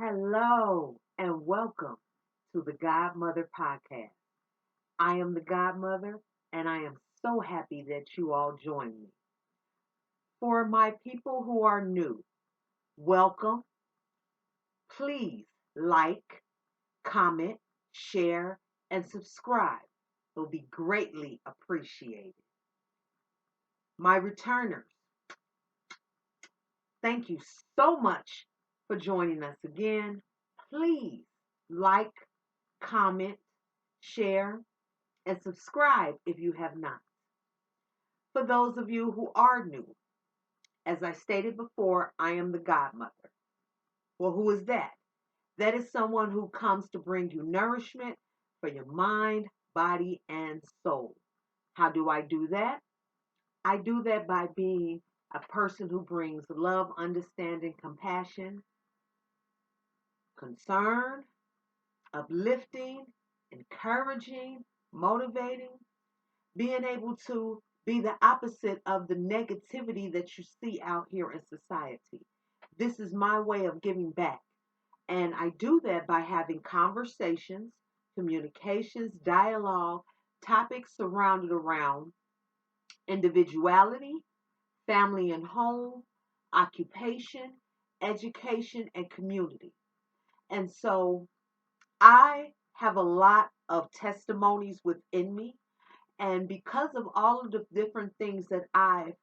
Hello and welcome to the Godmother podcast. I am the Godmother and I am so happy that you all joined me. For my people who are new, welcome. Please like, comment, share, and subscribe. It will be greatly appreciated. My returners, thank you so much for joining us again. Please like, comment, share, and subscribe if you have not. For those of you who are new, as I stated before, I am the godmother. Well, who is that? That is someone who comes to bring you nourishment for your mind, body, and soul. How do I do that? I do that by being a person who brings love, understanding, compassion, concern, uplifting, encouraging, motivating, being able to be the opposite of the negativity that you see out here in society. This is my way of giving back. And I do that by having conversations, communications, dialogue, topics surrounded around individuality, family and home, occupation, education, and community. And so I have a lot of testimonies within me. And because of all of the different things that I've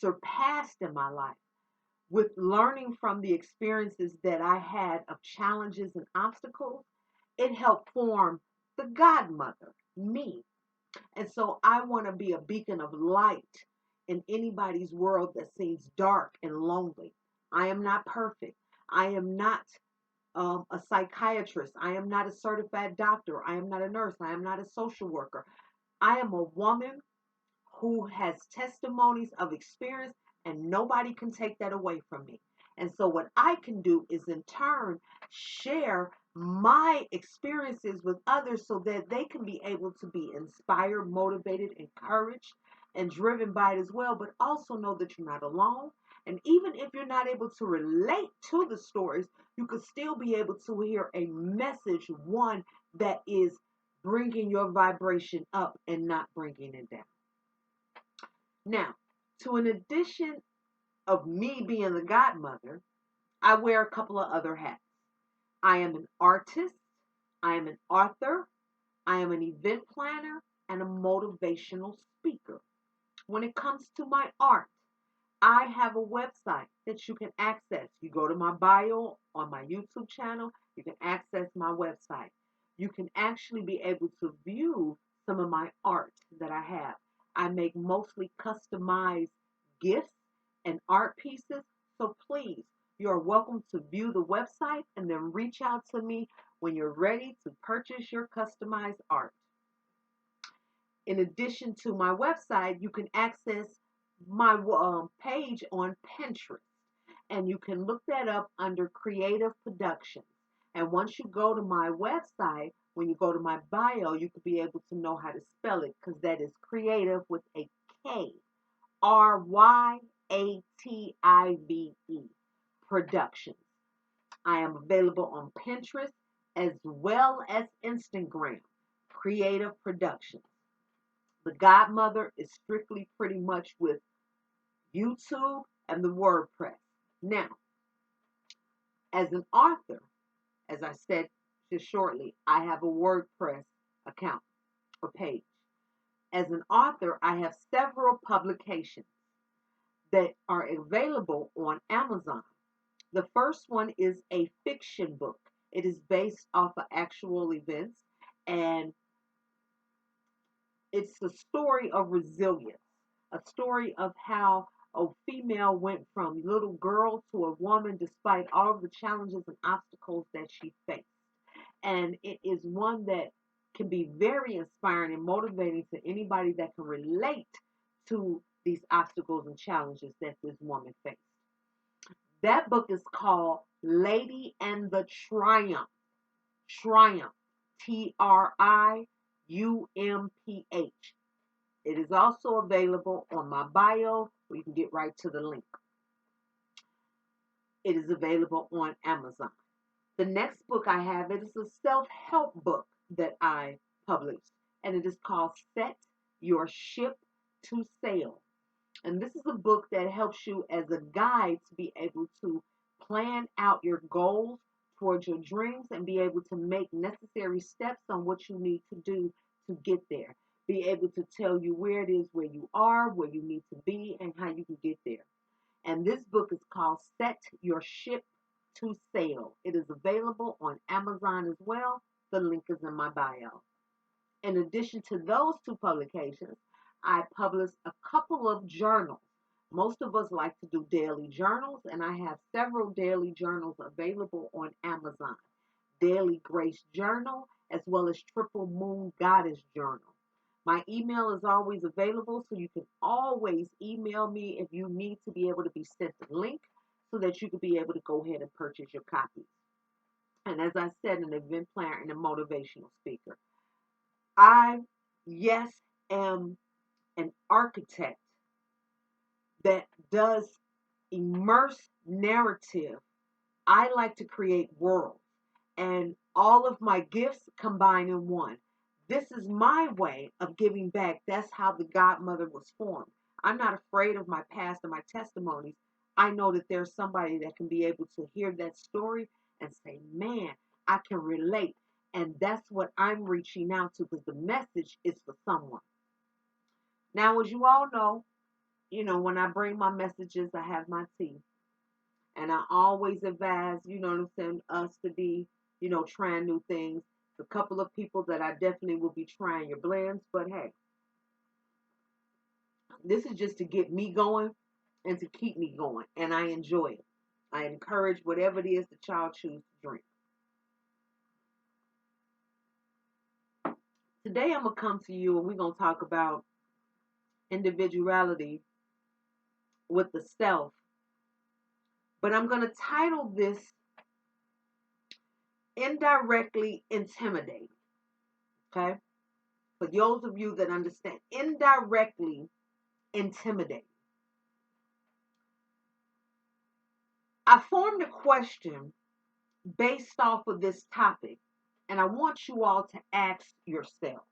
surpassed in my life, with learning from the experiences that I had of challenges and obstacles, it helped form the godmother, me. And so I want to be a beacon of light in anybody's world that seems dark and lonely. I am not perfect. I am not a psychiatrist. I am not a certified doctor. I am not a nurse. I am not a social worker. I am a woman who has testimonies of experience, and nobody can take that away from me. And so, what I can do is in turn share my experiences with others so that they can be able to be inspired, motivated, encouraged, and driven by it as well, but also know that you're not alone. And even if you're not able to relate to the stories, you could still be able to hear a message, one that is bringing your vibration up and not bringing it down. Now, to an addition of me being the godmother, I wear a couple of other hats. I am an artist, I am an author, I am an event planner, and a motivational speaker. When it comes to my art, I have a website that you can access. You go to my bio on my YouTube channel, you can access my website. You can actually be able to view some of my art that I have. I make mostly customized gifts and art pieces. So please, you are welcome to view the website and then reach out to me when you're ready to purchase your customized art. In addition to my website, you can access my page on Pinterest, and you can look that up under Creative Productions. And once you go to my website, when you go to my bio, you could be able to know how to spell it because that is creative with a K, Ryative Productions. I am available on Pinterest as well as Instagram, Creative Productions. The Godmother is strictly pretty much with YouTube and the WordPress. Now, as an author, as I said just shortly, I have a WordPress account or page. As an author, I have several publications that are available on Amazon. The first one is a fiction book. It is based off of actual events, and it's a story of resilience, a story of how a female went from little girl to a woman despite all of the challenges and obstacles that she faced. And it is one that can be very inspiring and motivating to anybody that can relate to these obstacles and challenges that this woman faced. That book is called Lady and the Triumph. Triumph. Triumph. It is also available on my bio, where you can get right to the link. It is available on Amazon. The next book I have, it is a self-help book that I published, and it is called Set Your Ship to Sail. And this is a book that helps you as a guide to be able to plan out your goals towards your dreams and be able to make necessary steps on what you need to do to get there. Be able to tell you where it is where you are, where you need to be, and how you can get there. And this book is called Set Your Ship to Sail. It is available on Amazon as well. The link is in my bio. In addition to those two publications, I publish a couple of journals. Most of us like to do daily journals, and I have several daily journals available on Amazon. Daily Grace Journal, as well as Triple Moon Goddess Journal. My email is always available, so you can always email me if you need to be able to be sent the link so that you can be able to go ahead and purchase your copies. And as I said, an event planner and a motivational speaker. I, yes, am an architect that does immerse narrative. I like to create worlds, and all of my gifts combine in one. This is my way of giving back. That's how the Godmother was formed. I'm not afraid of my past and my testimonies. I know that there's somebody that can be able to hear that story and say, man, I can relate. And that's what I'm reaching out to, because the message is for someone. Now, as you all know, when I bring my messages, I have my tea. And I always advise, what I'm saying, us to be, trying new things. A couple of people that I definitely will be trying your blends, but hey, this is just to get me going and to keep me going. And I enjoy it. I encourage whatever it is that y'all choose to drink. Today I'm going to come to you and we're going to talk about individuality with the self. But I'm going to title this Indirectly Intimidating. Okay? For those of you that understand, indirectly intimidating. I formed a question based off of this topic, and I want you all to ask yourself,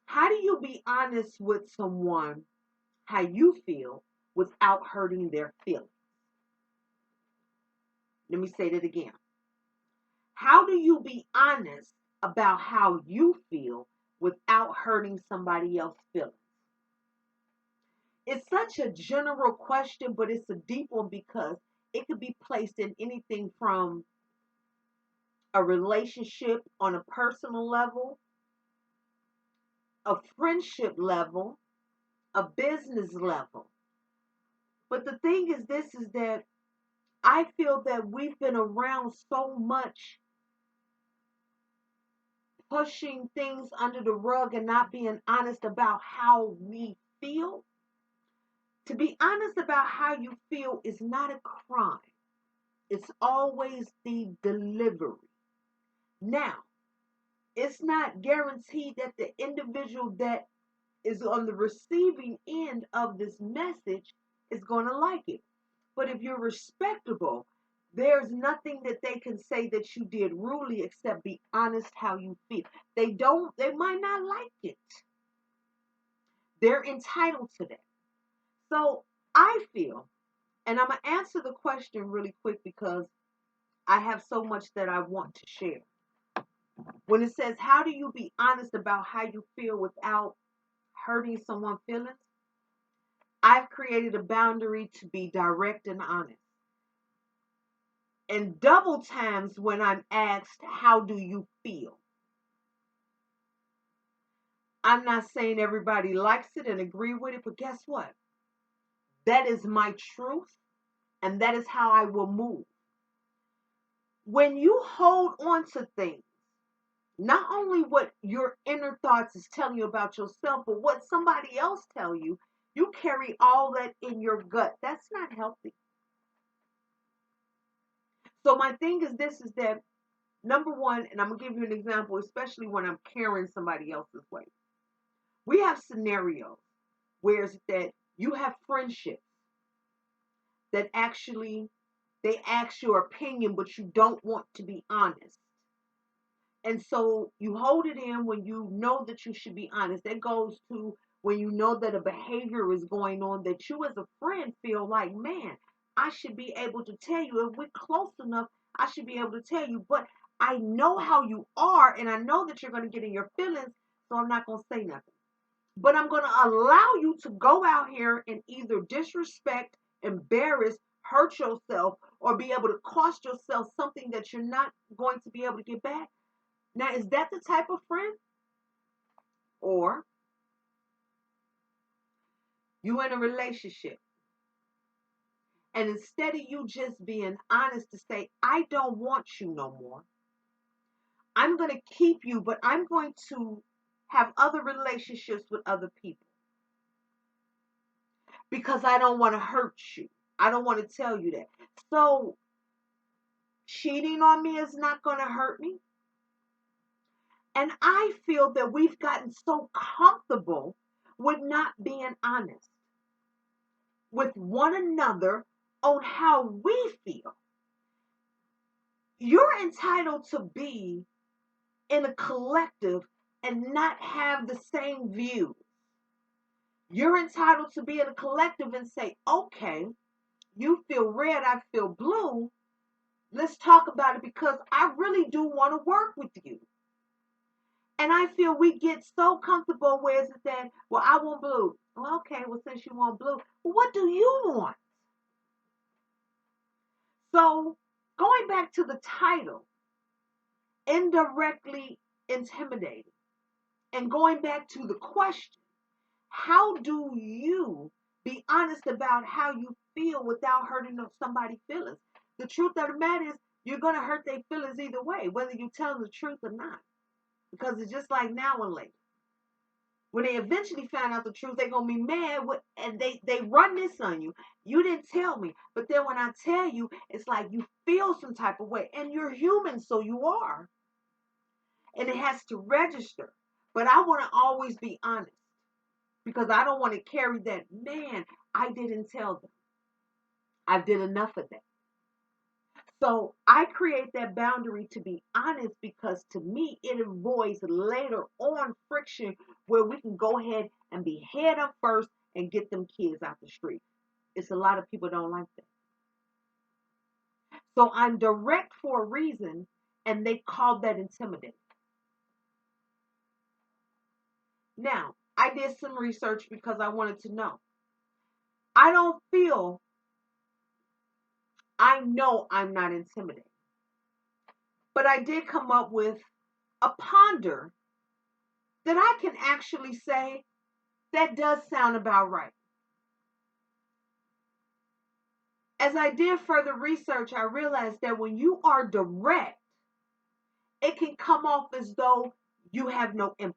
how do you be honest with someone how you feel without hurting their feelings? Let me say that again. How do you be honest about how you feel without hurting somebody else's feelings? It's such a general question, but it's a deep one because it could be placed in anything from a relationship on a personal level, a friendship level, a business level. But the thing is this is that I feel that we've been around so much pushing things under the rug and not being honest about how we feel. To be honest about how you feel is not a crime. It's always the delivery. Now, it's not guaranteed that the individual that is on the receiving end of this message is going to like it. But if you're respectable, there's nothing that they can say that you did rudely except be honest how you feel. They might not like it. They're entitled to that. So I feel, and I'm going to answer the question really quick because I have so much that I want to share. When it says, how do you be honest about how you feel without hurting someone's feelings? I've created a boundary to be direct and honest. And double times when I'm asked, how do you feel? I'm not saying everybody likes it and agree with it, but guess what? That is my truth, and that is how I will move. When you hold on to things, not only what your inner thoughts is telling you about yourself, but what somebody else tell you, you carry all that in your gut. That's not healthy. So my thing is this is that, number one, and I'm going to give you an example, especially when I'm carrying somebody else's weight. We have scenarios where it's that you have friendships that actually They ask your opinion, but you don't want to be honest. And so you hold it in when you know that you should be honest. That goes to when you know that a behavior is going on that you as a friend feel like, man, I should be able to tell you. If we're close enough, I should be able to tell you. But I know how you are, and I know that you're going to get in your feelings, so I'm not going to say nothing. But I'm going to allow you to go out here and either disrespect, embarrass, hurt yourself, or be able to cost yourself something that you're not going to be able to get back. Now, is that the type of friend? Or you in a relationship and instead of you just being honest to say, I don't want you no more. I'm going to keep you, but I'm going to have other relationships with other people because I don't want to hurt you. I don't want to tell you that. So cheating on me is not going to hurt me. And I feel that we've gotten so comfortable with not being honest with one another on how we feel. You're entitled to be in a collective and not have the same views. You're entitled to be in a collective and say, okay, you feel red, I feel blue. Let's talk about it because I really do want to work with you. And I feel we get so comfortable where it's that, well, I want blue. Well, okay, well, since you want blue, well, what do you want? So going back to the title, indirectly intimidating, and going back to the question, how do you be honest about how you feel without hurting somebody's feelings? The truth of the matter is you're going to hurt their feelings either way, whether you tell them the truth or not. Because it's just like now and later. When they eventually find out the truth, they're going to be mad and they run this on you. You didn't tell me. But then when I tell you, it's like you feel some type of way. And you're human, so you are. And it has to register. But I want to always be honest. Because I don't want to carry that, man, I didn't tell them. I did enough of that. So I create that boundary to be honest because to me, it avoids later on friction where we can go ahead and be head up first and get them kids out the street. It's a lot of people don't like that. So I'm direct for a reason and they call that intimidating. Now, I did some research because I wanted to know. I don't feel, I know I'm not intimidated. But I did come up with a ponder that I can actually say that does sound about right. As I did further research, I realized that when you are direct, it can come off as though you have no empathy.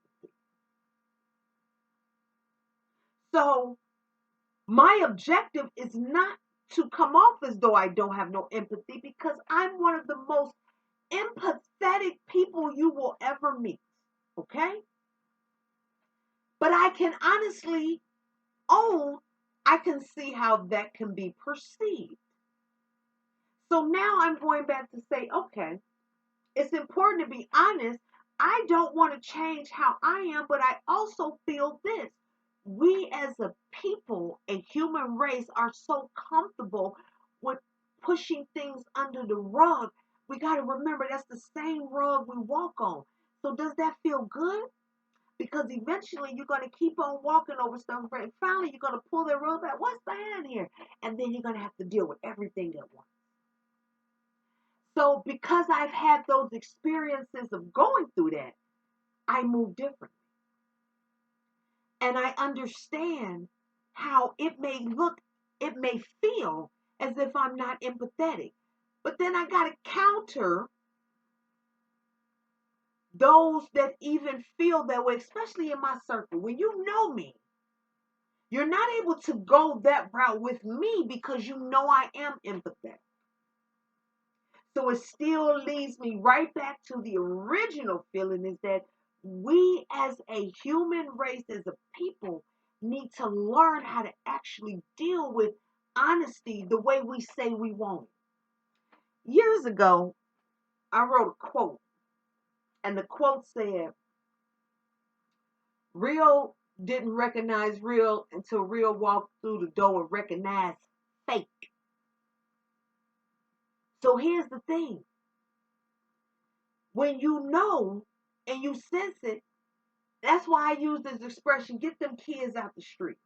So my objective is not to come off as though I don't have no empathy because I'm one of the most empathetic people you will ever meet. Okay? But I can honestly own, I can see how that can be perceived. So now I'm going back to say, okay, it's important to be honest. I don't want to change how I am, but I also feel this. We as a people, a human race, are so comfortable with pushing things under the rug. We got to remember that's the same rug we walk on. So does that feel good? Because eventually you're going to keep on walking over stuff, and finally you're going to pull that rug back. What's behind here? And then you're going to have to deal with everything at once. So because I've had those experiences of going through that, I move differently. And I understand how it may feel as if I'm not empathetic. But then I got to counter those that even feel that way, especially in my circle. When you know me, you're not able to go that route with me because you know I am empathetic. So it still leads me right back to the original feeling is that we as a human race, as a people, need to learn how to actually deal with honesty the way we say we want it. Years ago, I wrote a quote, and the quote said, real didn't recognize real until real walked through the door and recognized fake. So here's the thing. When you know and you sense it, that's why I use this expression, get them kids out the street.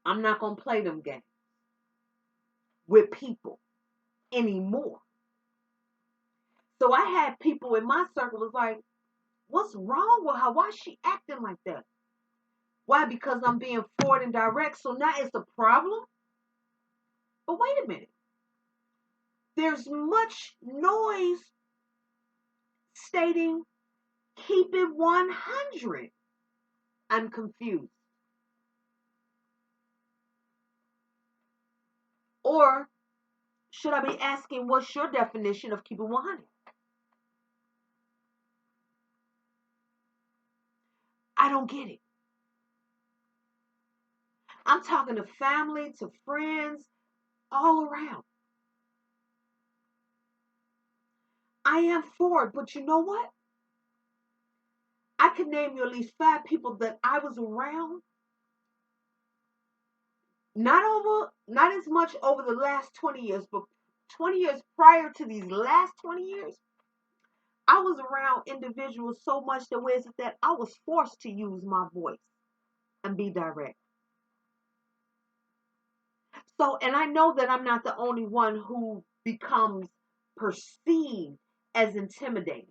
I'm not going to play them games with people anymore. So I had people in my circle was like, what's wrong with her? Why is she acting like that? Why? Because I'm being forward and direct. So now it's a problem. But wait a minute. There's much noise stating keep it 100. I'm confused. Or should I be asking what's your definition of keep it 100? I don't get it. I'm talking to family, to friends, all around. I am for it, but you know what? I can name you at least 5 people that I was around. Not as much over the last 20 years, but 20 years prior to these last 20 years, I was around individuals so much that I was forced to use my voice and be direct. So, and I know that I'm not the only one who becomes perceived as intimidating.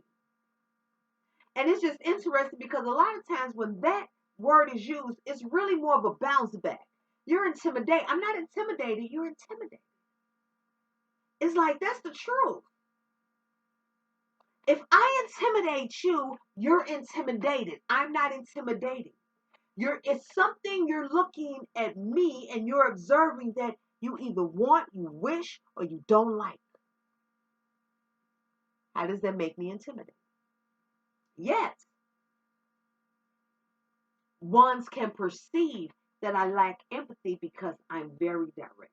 And it's just interesting because a lot of times when that word is used, it's really more of a bounce back. You're intimidated. I'm not intimidated. You're intimidated. It's like, that's the truth. If I intimidate you, you're intimidated. I'm not intimidating. It's something you're looking at me and you're observing that you either want, you wish, or you don't like. How does that make me intimidated? Yet, ones can perceive that I lack empathy because I'm very direct.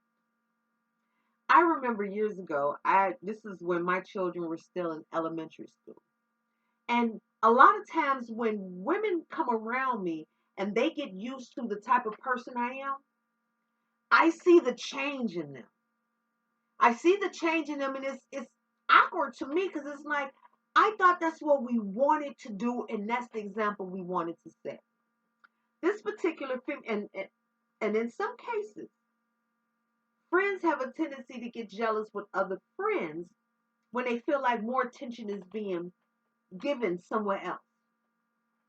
I remember years ago, this is when my children were still in elementary school. And a lot of times when women come around me and they get used to the type of person I am, I see the change in them. I see the change in them, and it's awkward to me because it's like I thought that's what we wanted to do, and that's the example we wanted to set. This particular film, and in some cases, friends have a tendency to get jealous with other friends when they feel like more attention is being given somewhere else.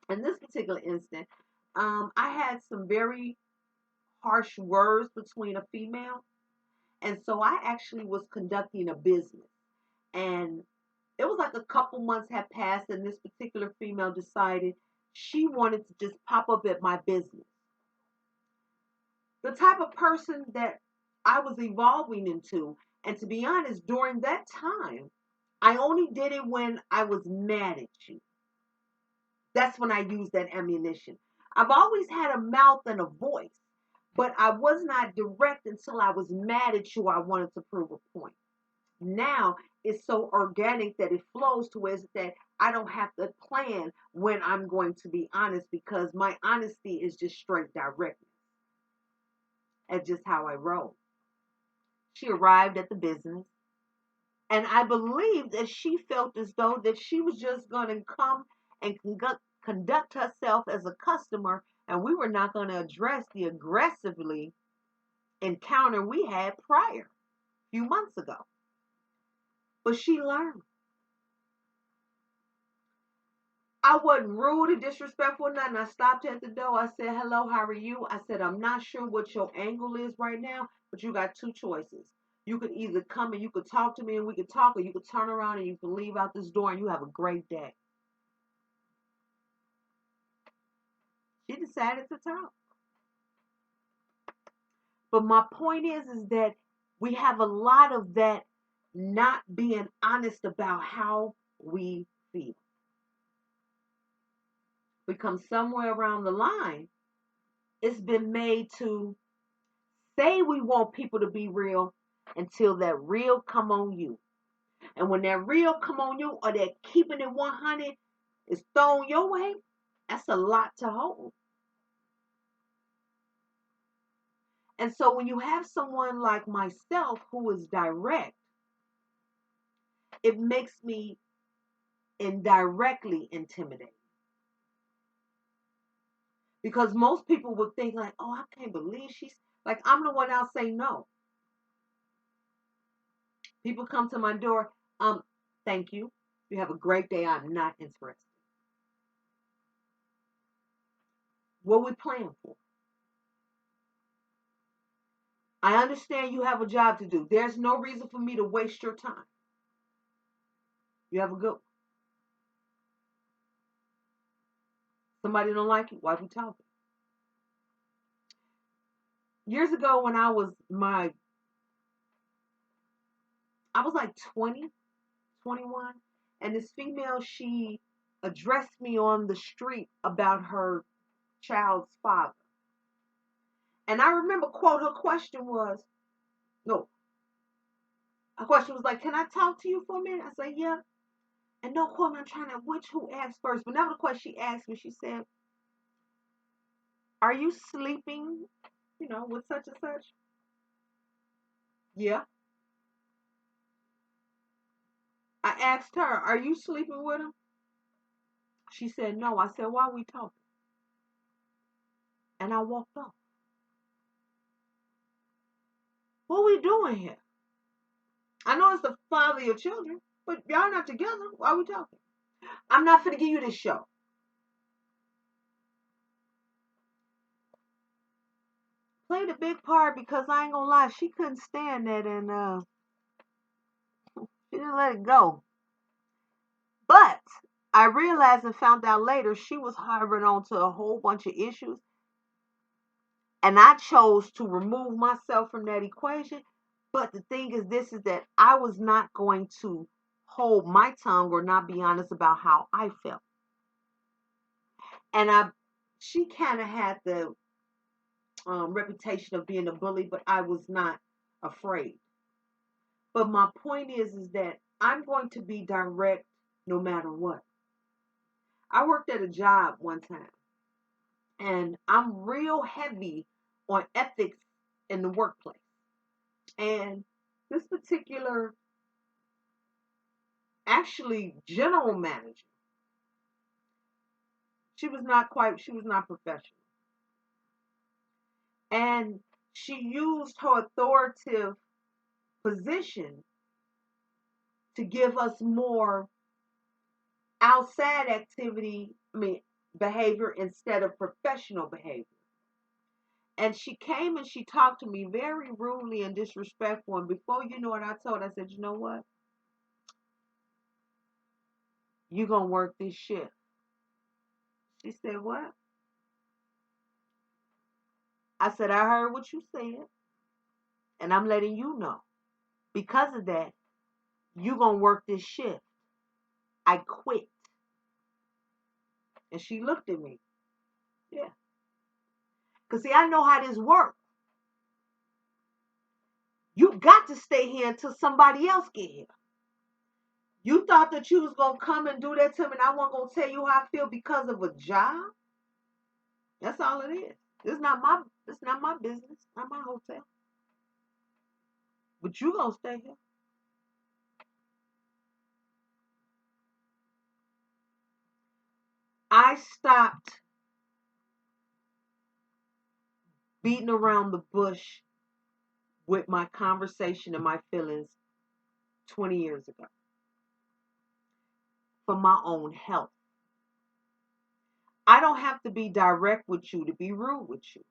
In this particular instance, I had some very harsh words between a female, and so I actually was conducting a business, and it was like a couple months had passed, and this particular female decided she wanted to just pop up at my business. The type of person that I was evolving into, and to be honest, during that time, I only did it when I was mad at you. That's when I used that ammunition. I've always had a mouth and a voice, but I was not direct until I was mad at you. I wanted to prove a point. Now it's so organic that it flows to where it's that I don't have to plan when I'm going to be honest because my honesty is just straight directness. That's just how I roll. She arrived at the business, and I believe that she felt as though that she was just going to come and conduct herself as a customer, and we were not going to address the aggressively encounter we had prior, a few months ago. But she learned. I wasn't rude or disrespectful or nothing. I stopped at the door. I said, hello, how are you? I said, I'm not sure what your angle is right now, but you got two choices. You could either come and you could talk to me and we could talk, or you could turn around and you can leave out this door and you have a great day. She decided to talk. But my point is that we have a lot of that not being honest about how we feel. We come somewhere around the line, it's been made to say we want people to be real, until that real come on you. And when that real come on you, or that keeping it 100 is thrown your way, that's a lot to hold. And so when you have someone like myself who is direct, it makes me indirectly intimidated. Because most people would think like, oh, I can't believe she's like, I'm the one I'll say no. People come to my door, thank you. You have a great day. I'm not interested. What we playing for? I understand you have a job to do. There's no reason for me to waste your time. You have a good one. Somebody don't like you. Why we talking? Years ago when I was like 20, 21, and this female, she addressed me on the street about her child's father. And I remember, quote, her question was, no, her question was like, can I talk to you for a minute? I said, yeah. And no quote, I'm trying to, who asked first? But now the question she asked me, she said, are you sleeping, with such and such? Yeah. I asked her, are you sleeping with him? She said, no. I said, why are we talking? And I walked off. What are we doing here? I know it's the father of your children, but y'all not together. Why are we talking? I'm not finna give you this show. Played a big part because I ain't gonna lie, she couldn't stand that, and she didn't let it go. But I realized and found out later she was harboring onto a whole bunch of issues. And I chose to remove myself from that equation. But the thing is, this is that I was not going to hold my tongue or not be honest about how I felt. And she kind of had the reputation of being a bully, but I was not afraid. But my point is that I'm going to be direct no matter what. I worked at a job one time, and I'm real heavy on ethics in the workplace. And this particular, actually, general manager, she was not professional. And she used her authoritative position to give us more outside behavior instead of professional behavior. And she came and she talked to me very rudely and disrespectful. And before you know what I told her, I said, you know what? You gonna work this shift. She said, what? I said, I heard what you said. And I'm letting you know. Because of that, you gonna work this shift. I quit. And she looked at me. Yeah. Because see, I know how this works. You got to stay here until somebody else get here. You thought that you was going to come and do that to me and I wasn't going to tell you how I feel because of a job? That's all it is. It's not my business, not my hotel. But you going to stay here. I stopped beating around the bush with my conversation and my feelings 20 years ago for my own health. I don't have to be direct with you to be rude with you.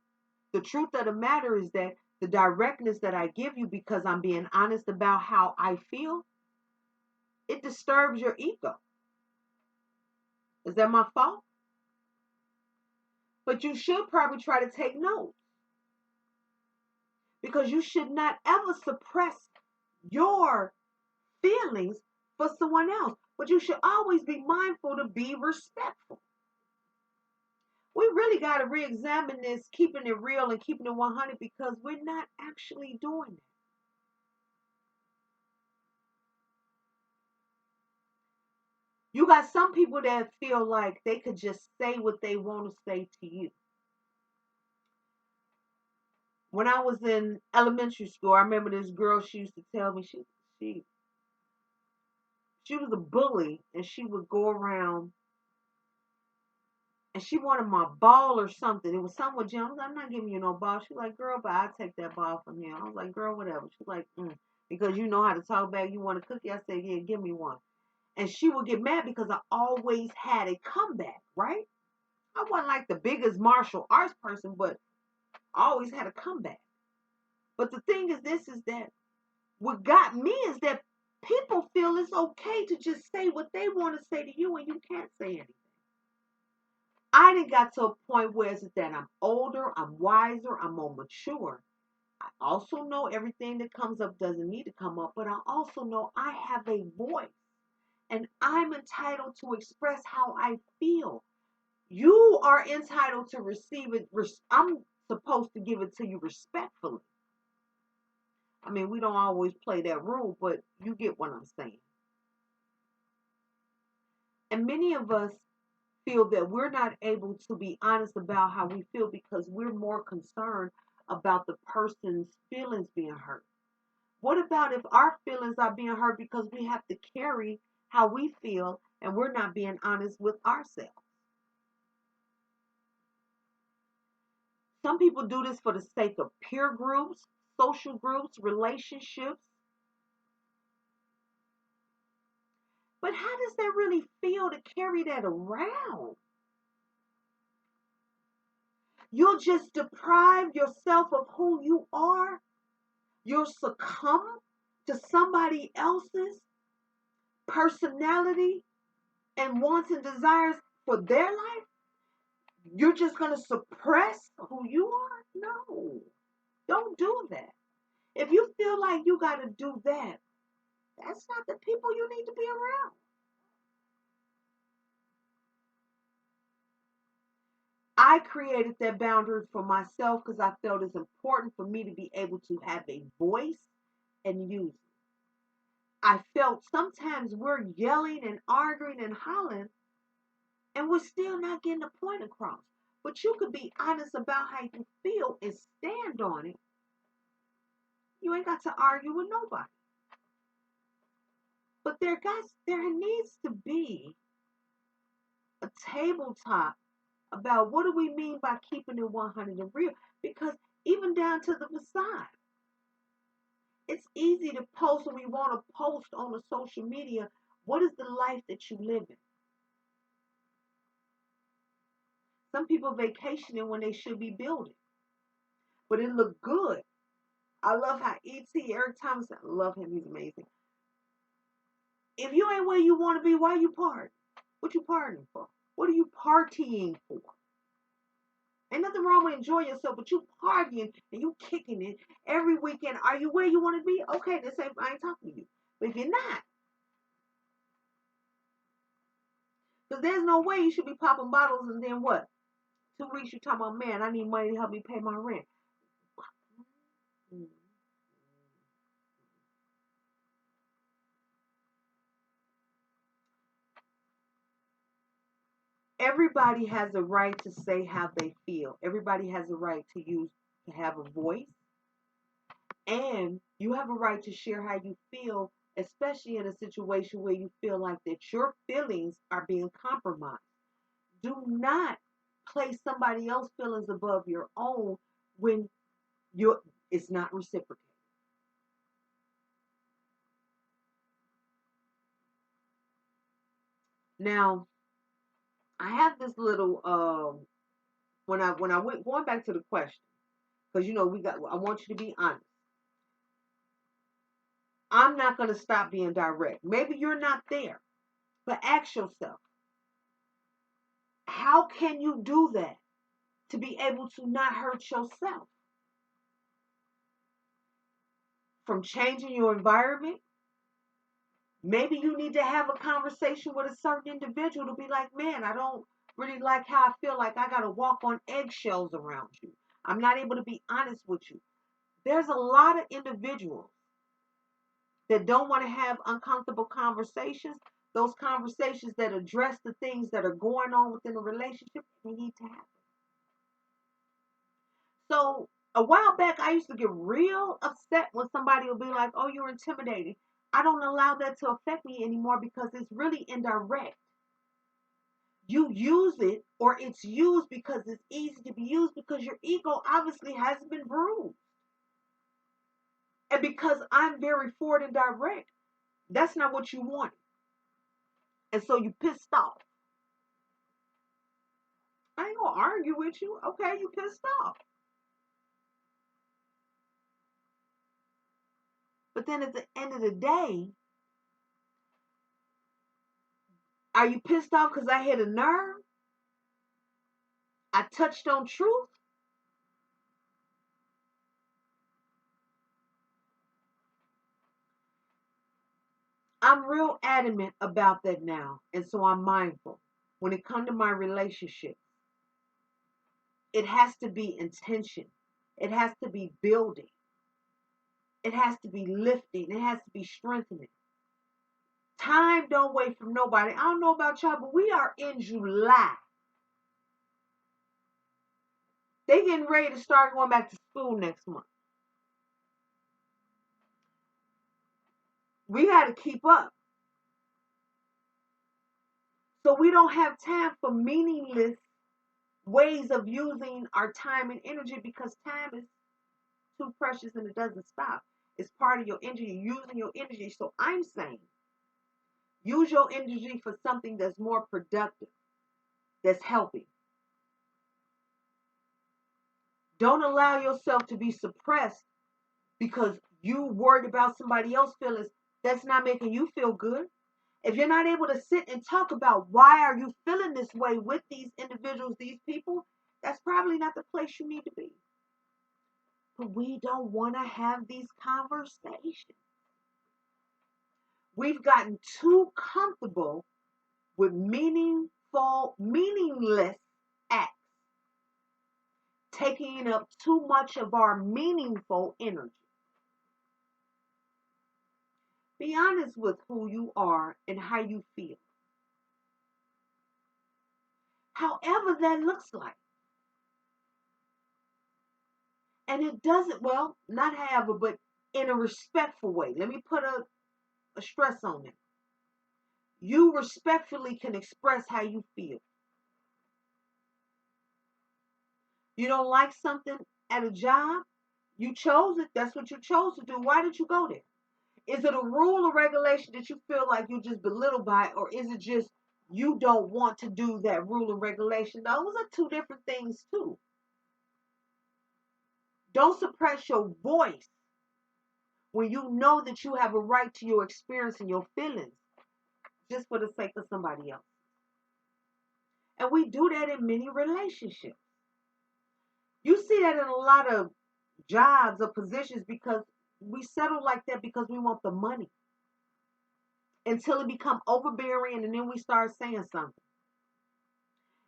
The truth of the matter is that the directness that I give you because I'm being honest about how I feel, it disturbs your ego. Is that my fault? But you should probably try to take notes because you should not ever suppress your feelings for someone else. But you should always be mindful to be respectful. We really got to re-examine this, keeping it real and keeping it 100 because we're not actually doing it. You got some people that feel like they could just say what they want to say to you. When I was in elementary school, I remember this girl, she used to tell me she she was a bully, and she would go around and she wanted my ball or something. It was something with Jim. I was like, I'm not giving you no ball. She's like, girl, but I'll take that ball from him. I was like, girl, whatever. She's like, because you know how to talk back. You want a cookie? I said, yeah, give me one. And she would get mad because I always had a comeback, right? I wasn't like the biggest martial arts person, but I always had a comeback. But the thing is this, is that what got me is that people feel it's okay to just say what they want to say to you and you can't say anything. I done got to a point where it's that I'm older, I'm wiser, I'm more mature. I also know everything that comes up doesn't need to come up, but I also know I have a voice and I'm entitled to express how I feel. You are entitled to receive it. I'm supposed to give it to you respectfully. I mean, we don't always play that rule, but you get what I'm saying. And many of us feel that we're not able to be honest about how we feel because we're more concerned about the person's feelings being hurt. What about if our feelings are being hurt because we have to carry how we feel and we're not being honest with ourselves? Some people do this for the sake of peer groups, social groups, relationships. But how does that really feel to carry that around? You'll just deprive yourself of who you are. You'll succumb to somebody else's personality and wants and desires for their life. You're just going to suppress who you are? No, don't do that. If you feel like you got to do that, that's not the people you need to be around. I created that boundary for myself because I felt it's important for me to be able to have a voice and use it. I felt sometimes we're yelling and arguing and hollering and we're still not getting the point across. But you could be honest about how you feel and stand on it. You ain't got to argue with nobody. But there needs to be a tabletop about what do we mean by keeping it 100 and real. Because even down to the facade, it's easy to post when we want to post on the social media. What is the life that you live in? Some people vacationing when they should be building. But it looked good. I love how E.T. Eric Thomas, I love him, he's amazing. If you ain't where you want to be, why you partying? What you partying for? What are you partying for? Ain't nothing wrong with enjoying yourself, but you partying and you kicking it every weekend. Are you where you want to be? Okay, this ain't, I ain't talking to you. But if you're not, because there's no way you should be popping bottles and then what? 2 weeks you talking about, man, I need money to help me pay my rent. Everybody has a right to say how they feel. Everybody has a right to have a voice. And you have a right to share how you feel, especially in a situation where you feel like that your feelings are being compromised. Do not place somebody else's feelings above your own when it's not reciprocated. Now, I have this little when I went going back to the question, because I want you to be honest. I'm not going to stop being direct. Maybe you're not there, but ask yourself, how can you do that to be able to not hurt yourself? From changing your environment, maybe you need to have a conversation with a certain individual to be like, man, I don't really like how I feel like I got to walk on eggshells around you. I'm not able to be honest with you. There's a lot of individuals that don't want to have uncomfortable conversations, Those conversations that address the things that are going on within a relationship, they need to happen. So a while back, I used to get real upset when somebody would be like, "Oh, you're intimidating." I don't allow that to affect me anymore because it's really indirect. You use it, or it's used because it's easy to be used because your ego obviously hasn't been bruised. And because I'm very forward and direct, that's not what you wanted. And so you pissed off. I ain't gonna argue with you. Okay, you pissed off. But then at the end of the day, are you pissed off because I hit a nerve? I touched on truth? I'm real adamant about that now. And so I'm mindful. When it comes to my relationship, it has to be intention. It has to be building. It has to be lifting. It has to be strengthening. Time don't wait for nobody. I don't know about y'all, but we are in July. They getting ready to start going back to school next month. We got to keep up. So we don't have time for meaningless ways of using our time and energy because time is too precious and it doesn't stop. It's part of your energy. You're using your energy. So I'm saying use your energy for something that's more productive, that's helping. Don't allow yourself to be suppressed because you worried about somebody else's feelings. That's not making you feel good. If you're not able to sit and talk about why are you feeling this way with these individuals, these people, that's probably not the place you need to be. But we don't want to have these conversations. We've gotten too comfortable with meaningless acts, taking up too much of our meaningful energy. Be honest with who you are and how you feel. However that looks like. And it doesn't, well, not however, but in a respectful way. Let me put a stress on it. You respectfully can express how you feel. You don't like something at a job? You chose it. That's what you chose to do. Why did you go there? Is it a rule or regulation that you feel like you just belittled by, or is it just you don't want to do that rule and regulation? Those are two different things too. Don't suppress your voice when you know that you have a right to your experience and your feelings just for the sake of somebody else. And we do that in many relationships. You see that in a lot of jobs or positions because we settle like that because we want the money until it become overbearing and then we start saying something.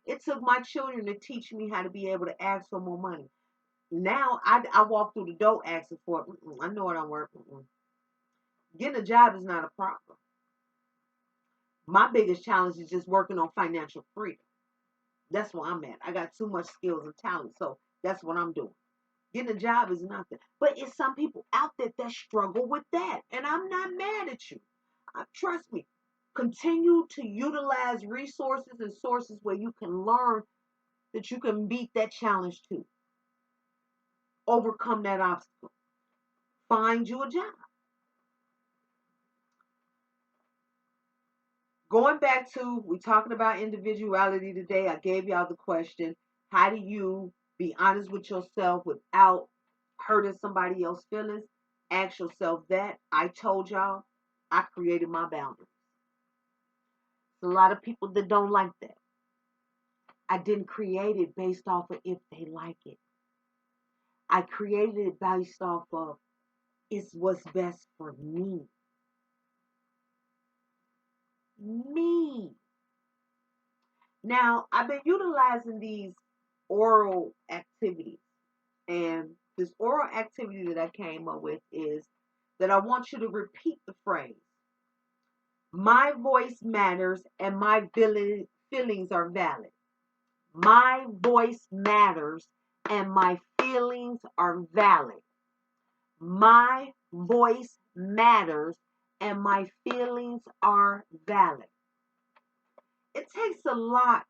It took my children to teach me how to be able to ask for more money. Now I walk through the door asking for it. I know what I'm worth. Getting a job is not a problem. My biggest challenge is just working on financial freedom. That's where I'm at. I got too much skills and talent, so that's what I'm doing. Getting a job is nothing. But it's some people out there that struggle with that. And I'm not mad at you. Trust me. Continue to utilize resources and sources where you can learn that you can beat that challenge too. Overcome that obstacle. Find you a job. Going back to, we talking about individuality today. I gave y'all the question, how do you be honest with yourself without hurting somebody else's feelings? Ask yourself that. I told y'all, I created my boundaries. There's a lot of people that don't like that. I didn't create it based off of if they like it. I created it based off of it's what's best for me. Me. Now, I've been utilizing these oral activities. And this oral activity that I came up with is that I want you to repeat the phrase, My voice matters and my feelings are valid. My voice matters and my feelings are valid. My voice matters and my feelings are valid. It takes a lot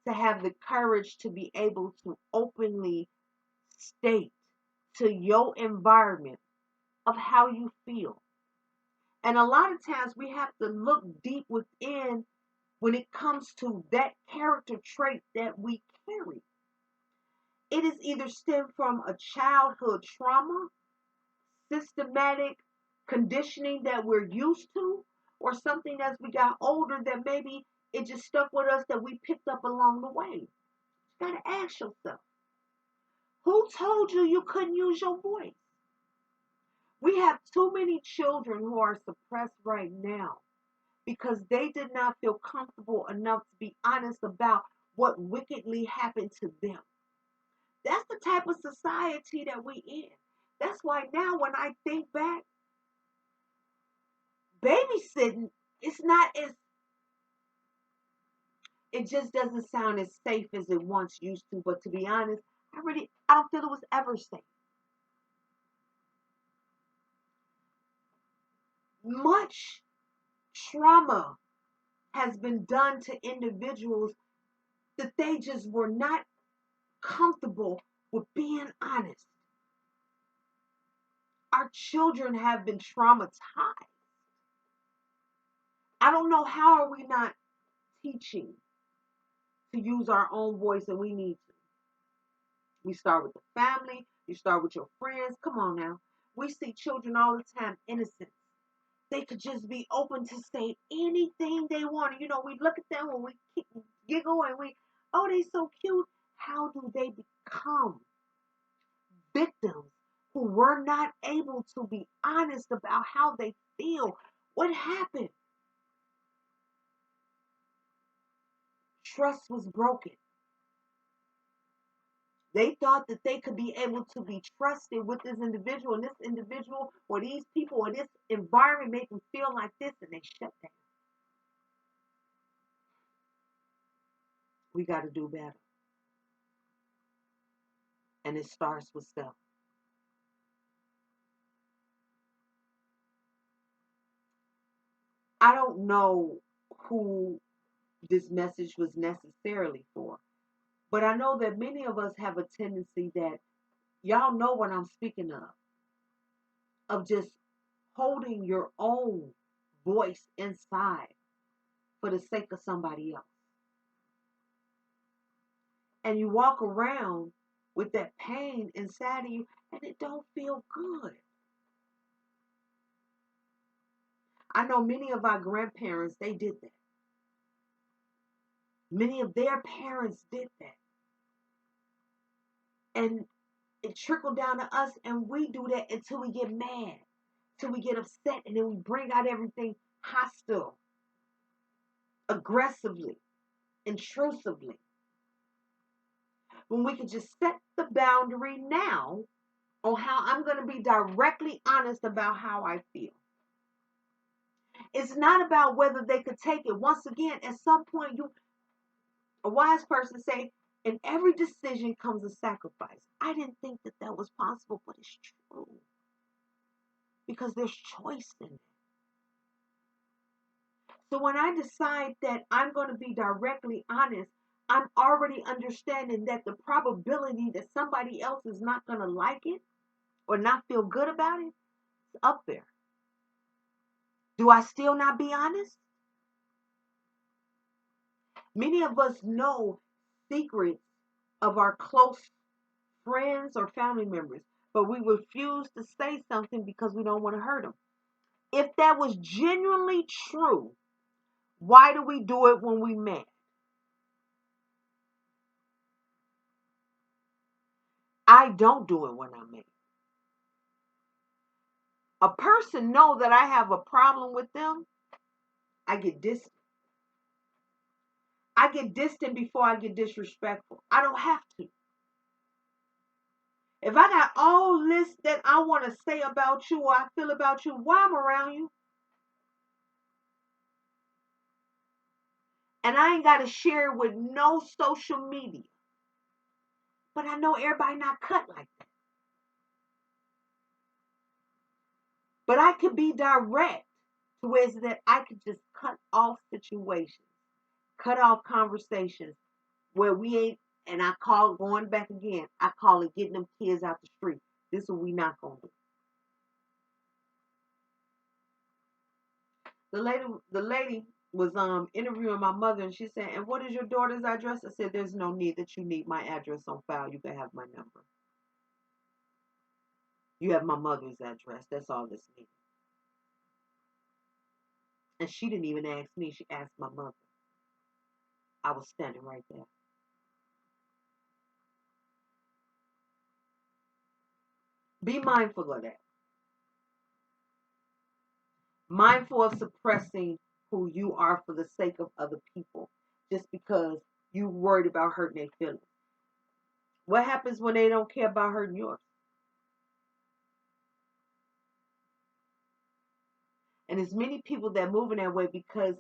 to have the courage to be able to openly state to your environment of how you feel. And a lot of times we have to look deep within when it comes to that character trait that we carry. It is either stemmed from a childhood trauma, systematic conditioning that we're used to, or something as we got older that maybe it just stuck with us that we picked up along the way. You gotta ask yourself, who told you you couldn't use your voice? We have too many children who are suppressed right now because they did not feel comfortable enough to be honest about what wickedly happened to them. That's the type of society that we in. That's why now when I think back, babysitting, it's not as, it just doesn't sound as safe as it once used to. But to be honest, I don't feel it was ever safe. Much trauma has been done to individuals that they just were not comfortable with being honest. Our children have been traumatized. I don't know how are we not teaching to use our own voice, and we need to. We start with the family, you start with your friends. Come on now. We see children all the time, innocent. They could just be open to say anything they want. You know, we look at them when we giggle and oh, they so cute. How do they become victims who were not able to be honest about how they feel? What happened? Trust was broken. They thought that they could be able to be trusted with this individual, and this individual or these people or this environment made them feel like this, and they shut down. We got to do better. And it starts with self. I don't know who this message was necessarily for, but I know that many of us have a tendency that y'all know what I'm speaking of just holding your own voice inside for the sake of somebody else. And you walk around with that pain inside of you and it don't feel good. I know many of our grandparents, they did that. Many of their parents did that. And it trickled down to us, and we do that until we get mad, till we get upset, and then we bring out everything hostile, aggressively, intrusively. When we could just set the boundary now on how I'm going to be directly honest about how I feel. It's not about whether they could take it. Once again, at some point, a wise person say, in every decision comes a sacrifice. I didn't think that that was possible, but it's true. Because there's choice in it. So when I decide that I'm going to be directly honest, I'm already understanding that the probability that somebody else is not going to like it or not feel good about it is up there. Do I still not be honest? Many of us know secrets of our close friends or family members, but we refuse to say something because we don't want to hurt them. If that was genuinely true, why do we do it when we mad? I don't do it when I'm mad. A person know that I have a problem with them, I get distant. I get distant before I get disrespectful. I don't have to. If I got all this that I want to say about you or I feel about you while I'm around you, And I ain't got to share it with no social media. But I know everybody not cut like that. But I could be direct to ways that I could just cut off situations, cut off conversations where we ain't, and I call it, going back again, I call it getting them kids out the street. This is what we not going to do. The lady was interviewing my mother, and she said, "And what is your daughter's address?" I said, "There's no need that you need my address on file. You can have my number. You have my mother's address. That's all that's needed." And she didn't even ask me. She asked my mother. I was standing right there. Be mindful of that. Mindful of suppressing who you are for the sake of other people, just because you worried about hurting their feelings. What happens when they don't care about hurting yours? And there's many people that move in that way because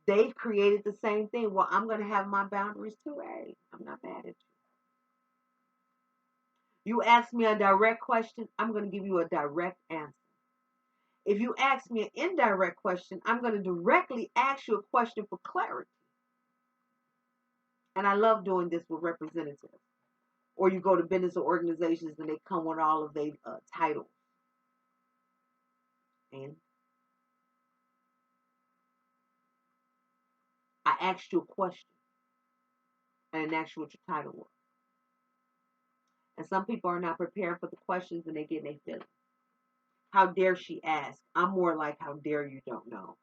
they've created the same thing. Well, I'm going to have my boundaries too. Hey, I'm not mad at you. You ask me a direct question, I'm going to give you a direct answer. If you ask me an indirect question, I'm going to directly ask you a question for clarity. And I love doing this with representatives. Or you go to business or organizations and they come with all of their titles. And I asked you a question. I didn't ask you what your title was. And some people are not prepared for the questions and they get in their feelings. How dare she ask? I'm more like, how dare you don't know?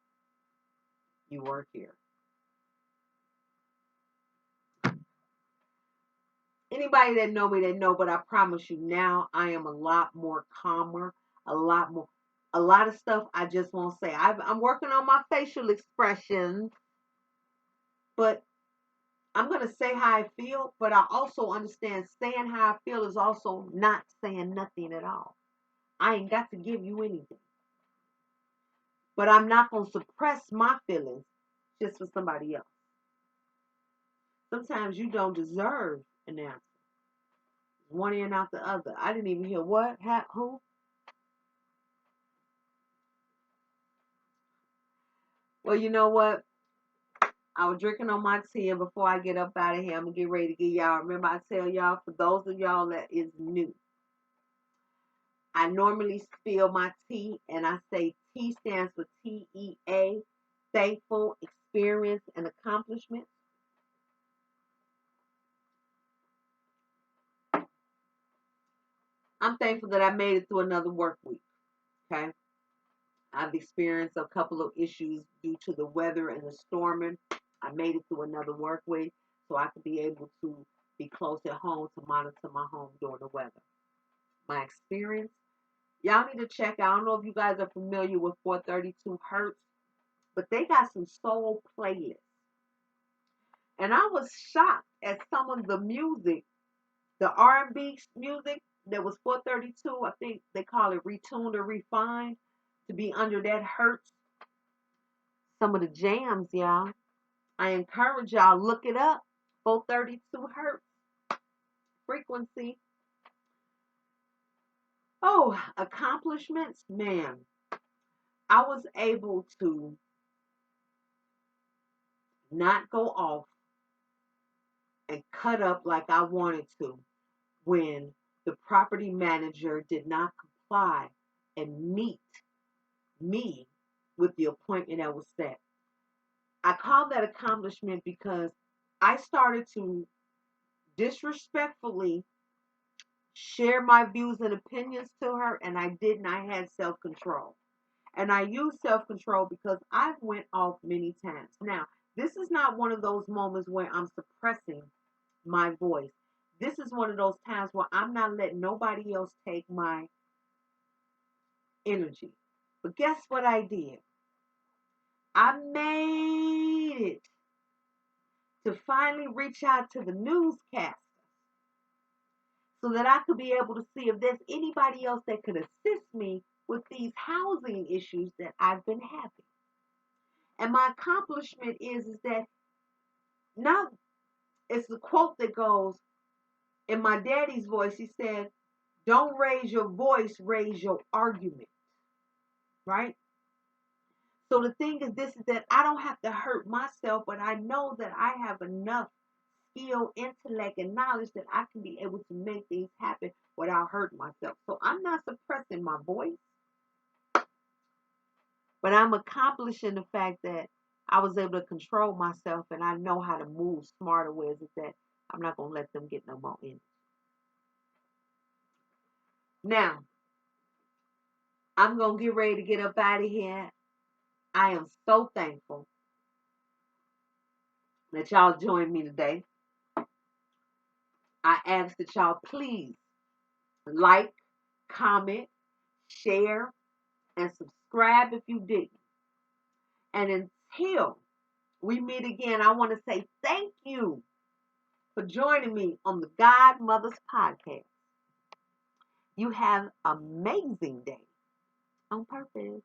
You work here. Anybody that know me, they know, but I promise you now I am a lot more calmer, a lot of stuff I just won't say. I'm working on my facial expressions, but I'm going to say how I feel, but I also understand saying how I feel is also not saying nothing at all. I ain't got to give you anything. But I'm not going to suppress my feelings just for somebody else. Sometimes you don't deserve an answer. One ear and out the other. I didn't even hear what? Who? Well, you know what? I was drinking on my tea, and before I get up out of here, I'm going to get ready to get y'all. Remember, I tell y'all, for those of y'all that is new, I normally spill my tea, and I say T stands for TEA, thankful, experience, and accomplishment. I'm thankful that I made it through another work week. Okay. I've experienced a couple of issues due to the weather and the storming. I made it through another work week so I could be able to be close at home to monitor my home during the weather. My experience, y'all need to check out. I don't know if you guys are familiar with 432 Hertz, but they got some soul playlists. And I was shocked at some of the music, the R&B music that was 432. I think they call it retuned or refined to be under that hertz. Some of the jams, y'all. I encourage y'all, look it up. 432 hertz frequency. Oh, accomplishments, man. I was able to not go off and cut up like I wanted to when the property manager did not comply and meet me with the appointment that was set. I call that accomplishment because I started to disrespectfully share my views and opinions to her, and I didn't. I had self-control. And I use self-control because I've went off many times. Now, this is not one of those moments where I'm suppressing my voice. This is one of those times where I'm not letting nobody else take my energy. But guess what I did? I made it to finally reach out to the newscaster so that I could be able to see if there's anybody else that could assist me with these housing issues that I've been having. And my accomplishment is that now it's the quote that goes in my daddy's voice. He said, "Don't raise your voice, raise your argument." Right? So the thing is this is that I don't have to hurt myself, but I know that I have enough skill, intellect, and knowledge that I can be able to make things happen without hurting myself. So I'm not suppressing my voice, but I'm accomplishing the fact that I was able to control myself and I know how to move smarter ways is that I'm not going to let them get no more in. Now, I'm going to get ready to get up out of here. I am so thankful that y'all joined me today. I ask that y'all please like, comment, share, and subscribe if you didn't. And until we meet again, I want to say thank you for joining me on the Godmother's podcast. You have an amazing day on purpose.